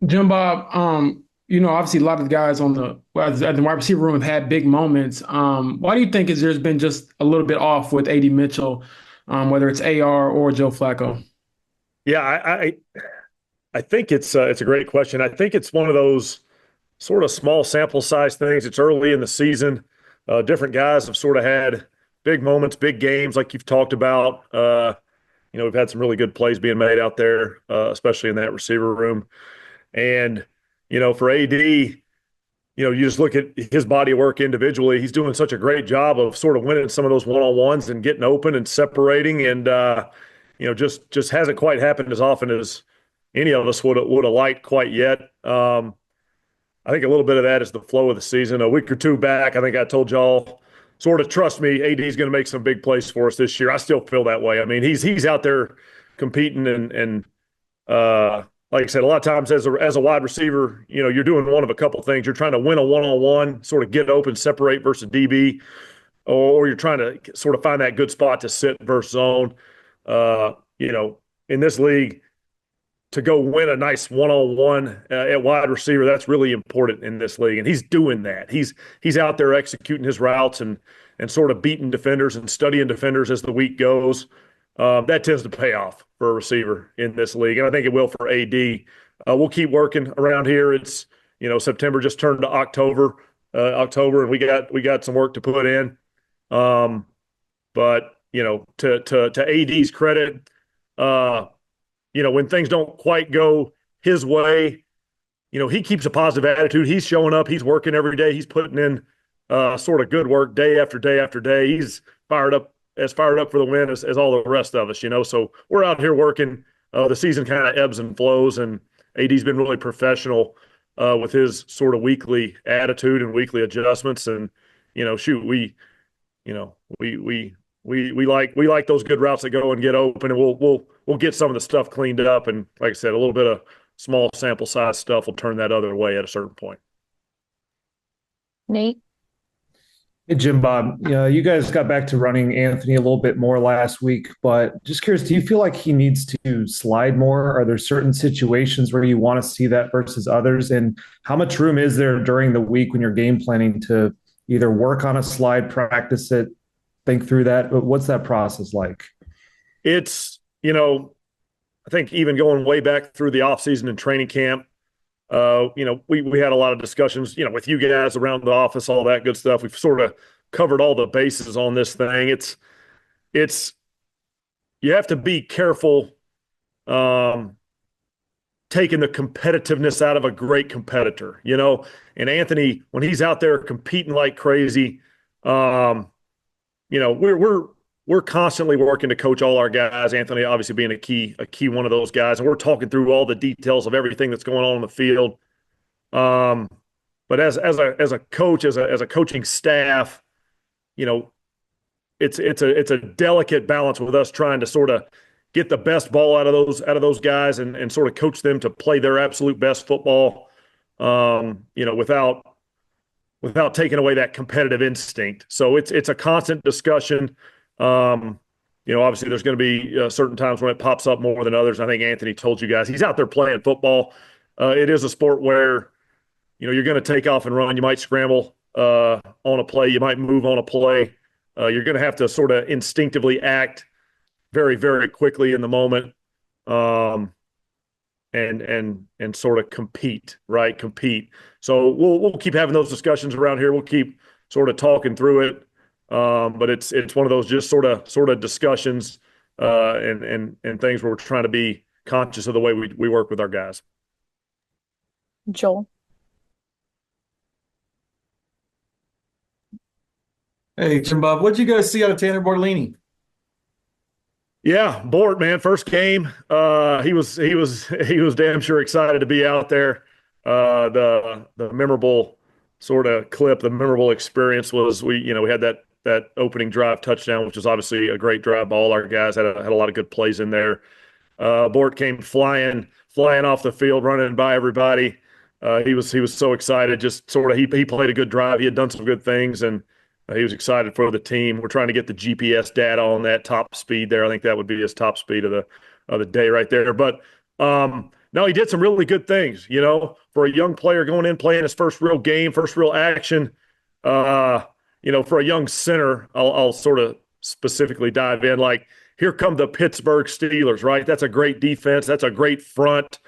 Jim Bob, obviously a lot of the guys at the wide receiver room have had big moments. Why do you think there's been just a little bit off with AD Mitchell, whether it's AR or Joe Flacco? Yeah, I think it's a great question. I think it's one of those sort of small sample size things. It's early in the season. Different guys have sort of had big moments, big games, like you've talked about. We've had some really good plays being made out there, especially in that receiver room. And for AD, you just look at his body of work individually. He's doing such a great job of sort of winning some of those one-on-ones and getting open and separating, and just hasn't quite happened as often as any of us would have liked quite yet. I think a little bit of that is the flow of the season. A week or two back, I think I told y'all, sort of trust me, AD is going to make some big plays for us this year. I still feel that way. I mean, he's out there competing and like I said, a lot of times as a wide receiver, you're doing one of a couple things. You're trying to win a one-on-one, sort of get open, separate versus DB, or you're trying to sort of find that good spot to sit versus zone. In this league, to go win a nice one-on-one at wide receiver, that's really important in this league, and he's doing that. He's out there executing his routes and sort of beating defenders and studying defenders as the week goes. That tends to pay off for a receiver in this league, and I think it will for AD. We'll keep working around here. It's September just turned to October, and we got some work to put in. But to AD's credit, uh, when things don't quite go his way, he keeps a positive attitude. He's showing up. He's working every day. He's putting in sort of good work day after day after day. He's fired up for the win as all the rest of us. So we're out here working. The season kind of ebbs and flows, and AD's been really professional with his sort of weekly attitude and weekly adjustments. And shoot, you know, we like those good routes that go and get open, and we'll get some of the stuff cleaned up. And like I said, a little bit of small sample size stuff will turn that other way at a certain point. Nate? Hey, Jim Bob, you guys got back to running Anthony a little bit more last week, but just curious, do you feel like he needs to slide more? Are there certain situations where you want to see that versus others? And how much room is there during the week when you're game planning to either work on a slide, practice it, think through that? But what's that process like? It's I think even going way back through the offseason and training camp, we had a lot of discussions, with you guys around the office, all that good stuff. We've sort of covered all the bases on this thing. It's you have to be careful um, taking the competitiveness out of a great competitor, And Anthony, when he's out there competing like crazy, um, we're constantly working to coach all our guys. Anthony obviously being a key one of those guys, and we're talking through all the details of everything that's going on in the field. Um, but as a coach, as a coaching staff, you know, it's a delicate balance with us trying to sort of get the best ball out of those guys and sort of coach them to play their absolute best football. Without taking away that competitive instinct. So it's a constant discussion. Obviously there's going to be certain times when it pops up more than others. I think Anthony told you guys he's out there playing football. It is a sport where you're going to take off and run. You might scramble on a play. You might move on a play. You're going to have to sort of instinctively act very, very quickly in the moment. Um, and sort of compete, right? Compete. So we'll keep having those discussions around here. We'll keep sort of talking through it. But it's one of those just sort of discussions and things where we're trying to be conscious of the way we work with our guys. Joel? Hey, Jim Bob, what did you guys see out of Tanner Bortolini? Yeah, Bort, man, first game. He was damn sure excited to be out there. The memorable sort of clip, the memorable experience was we had that opening drive touchdown, which was obviously a great drive by all our guys. Had a lot of good plays in there. Bort came flying off the field, running by everybody. He was so excited. Just sort of he played a good drive. He had done some good things, and he was excited for the team. We're trying to get the GPS data on that top speed there. I think that would be his top speed of the day right there. But no, he did some really good things, for a young player going in, playing his first real game, first real action. For a young center, I'll sort of specifically dive in. Like, here come the Pittsburgh Steelers, right? That's a great defense. That's a great front.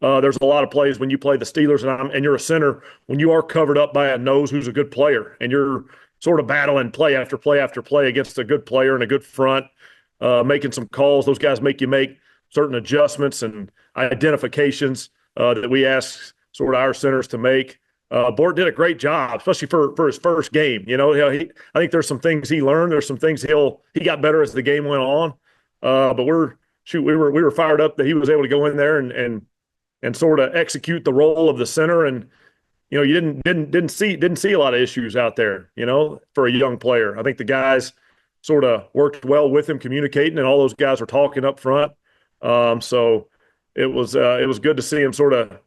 There's a lot of plays when you play the Steelers and you're a center, when you are covered up by a nose who's a good player, and you're sort of battling play after play after play against a good player and a good front, making some calls. Those guys make you make certain adjustments and identifications that we ask sort of our centers to make. Bort did a great job, especially for his first game. I think there's some things he learned. There's some things he got better as the game went on. But we were fired up that he was able to go in there and sort of execute the role of the center. And you didn't see a lot of issues out there. For a young player, I think the guys sort of worked well with him, communicating, and all those guys were talking up front. So it was good to see him sort of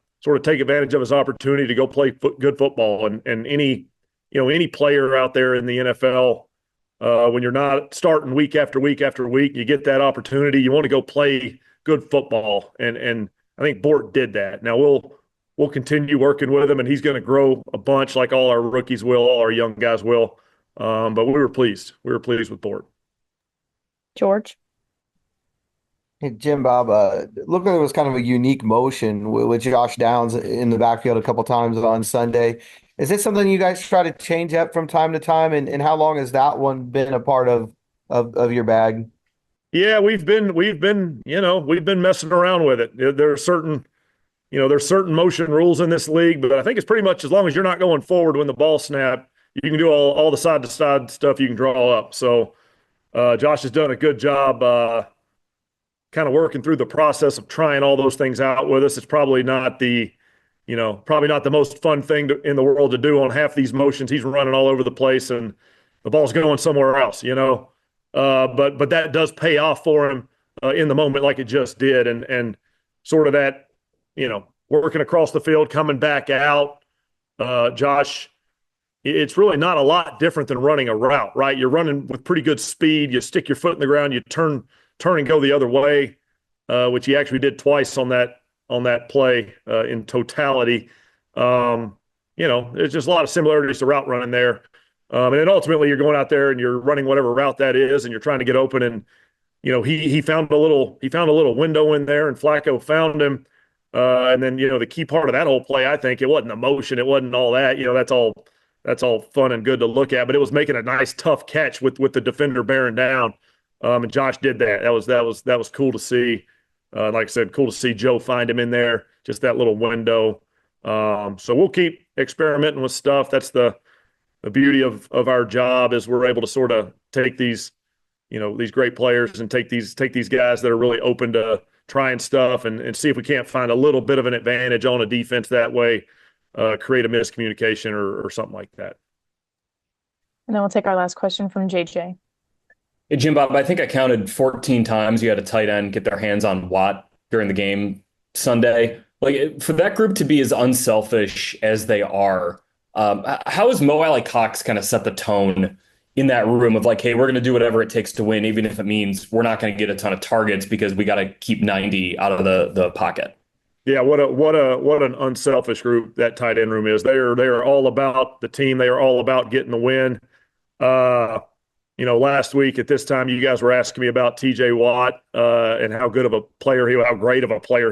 take advantage of his opportunity to go play good football. And any player out there in the NFL, when you're not starting week after week after week, you get that opportunity. You want to go play good football, and I think Bort did that. Now we'll continue working with him, and he's going to grow a bunch like all our rookies will, all our young guys will. But we were pleased. We were pleased with Bort. George? Hey, Jim Bob, looked like it was kind of a unique motion with Josh Downs in the backfield a couple times on Sunday. Is it something you guys try to change up from time to time? And how long has that one been a part of your bag? Yeah, we've been messing around with it. There's certain motion rules in this league, but I think it's pretty much as long as you're not going forward when the ball snapped, you can do all the side to side stuff you can draw up. So Josh has done a good job kind of working through the process of trying all those things out with us. It's probably not the most fun thing in the world to do on half these motions. He's running all over the place and the ball's going somewhere else, but that does pay off for him in the moment, like it just did. And sort of that, working across the field, coming back out, Josh, it's really not a lot different than running a route, right? You're running with pretty good speed. You stick your foot in the ground, you turn and go the other way, which he actually did twice on that play in totality. There's just a lot of similarities to route running there. And then ultimately you're going out there and you're running whatever route that is, and you're trying to get open. And, he found a little window in there, and Flacco found him. And then, the key part of that whole play, I think, it wasn't emotion. It wasn't all that, that's all fun and good to look at, but it was making a nice tough catch with the defender bearing down. And Josh did that. That was cool to see. Like I said, cool to see Joe find him in there, just that little window. So we'll keep experimenting with stuff. That's the beauty of our job, is we're able to sort of take these great players and take these guys that are really open to trying stuff and see if we can't find a little bit of an advantage on a defense that way, create a miscommunication or something like that. And then we'll take our last question from JJ. Hey, Jim Bob, I think I counted 14 times you had a tight end get their hands on Watt during the game Sunday. Like, for that group to be as unselfish as they are, how has Mo Alley Cox kind of set the tone in that room of like, hey, we're going to do whatever it takes to win, even if it means we're not going to get a ton of targets because we got to keep 90 out of the pocket? Yeah, what an unselfish group that tight end room is. They are all about the team. They are all about getting the win. Last week at this time, you guys were asking me about TJ Watt and how great of a player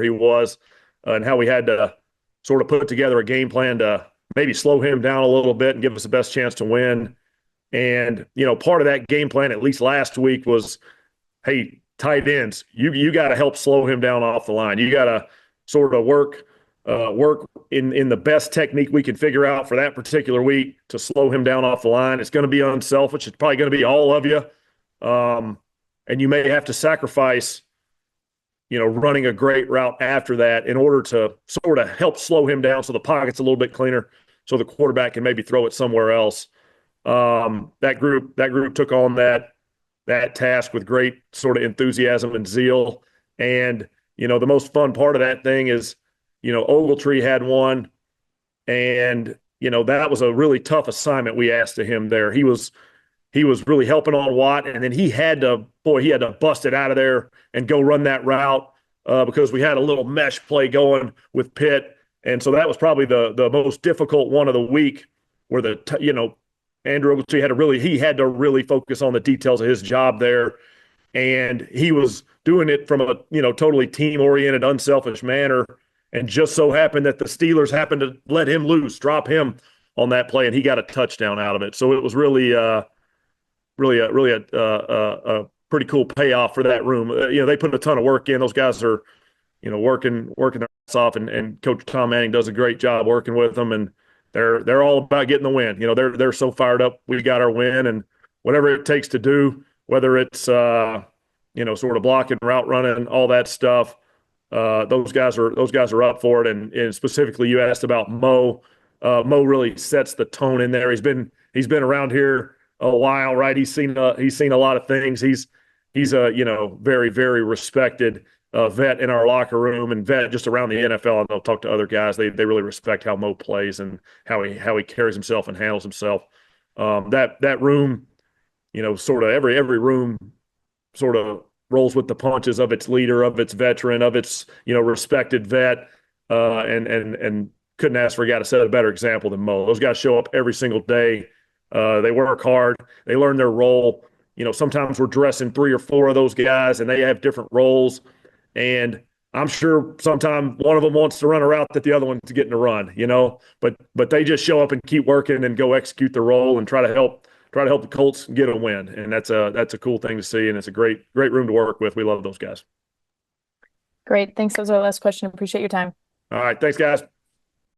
he was, and how we had to sort of put together a game plan to maybe slow him down a little bit and give us the best chance to win. And, part of that game plan, at least last week, was, hey, tight ends, you got to help slow him down off the line. You got to sort of work in the best technique we can figure out for that particular week to slow him down off the line. It's going to be unselfish. It's probably going to be all of you. And you may have to sacrifice, running a great route after that in order to sort of help slow him down so the pocket's a little bit cleaner, so the quarterback can maybe throw it somewhere else. That group took on that task with great sort of enthusiasm and zeal. And, the most fun part of that thing is, Ogletree had one, and, that was a really tough assignment we asked of him there. He was really helping on Watt, and then he had to bust it out of there and go run that route because we had a little mesh play going with Pitt. And so that was probably the most difficult one of the week where Andrew Ogletree had to really focus on the details of his job there. And he was doing it from a, totally team-oriented, unselfish manner. And just so happened that the Steelers happened to let him loose, drop him on that play, and he got a touchdown out of it. So it was really a pretty cool payoff for that room. They put a ton of work in. Those guys are, working their ass off, and Coach Tom Manning does a great job working with them, and they're all about getting the win. They're so fired up. We got our win, and whatever it takes to do, whether it's sort of blocking, route running, all that stuff. Those guys are up for it, and specifically, you asked about Mo. Mo really sets the tone in there. He's been around here a while, right? He's seen a lot of things. He's a very, very respected vet in our locker room, and vet just around the NFL. And they'll talk to other guys. They really respect how Mo plays and how he carries himself and handles himself. That room, sort of every room sort of rolls with the punches of its leader, of its veteran, of its respected vet, and couldn't ask for a guy to set a better example than Mo. Those guys show up every single day. They work hard. They learn their role. Sometimes we're dressing 3 or 4 of those guys, and they have different roles. And I'm sure sometimes one of them wants to run a route that the other one's getting to run. But they just show up and keep working and go execute the role and try to help the Colts get a win. And that's a cool thing to see, and it's a great room to work with. We love those guys. Great. Thanks. That was our last question. Appreciate your time. All right. Thanks, guys.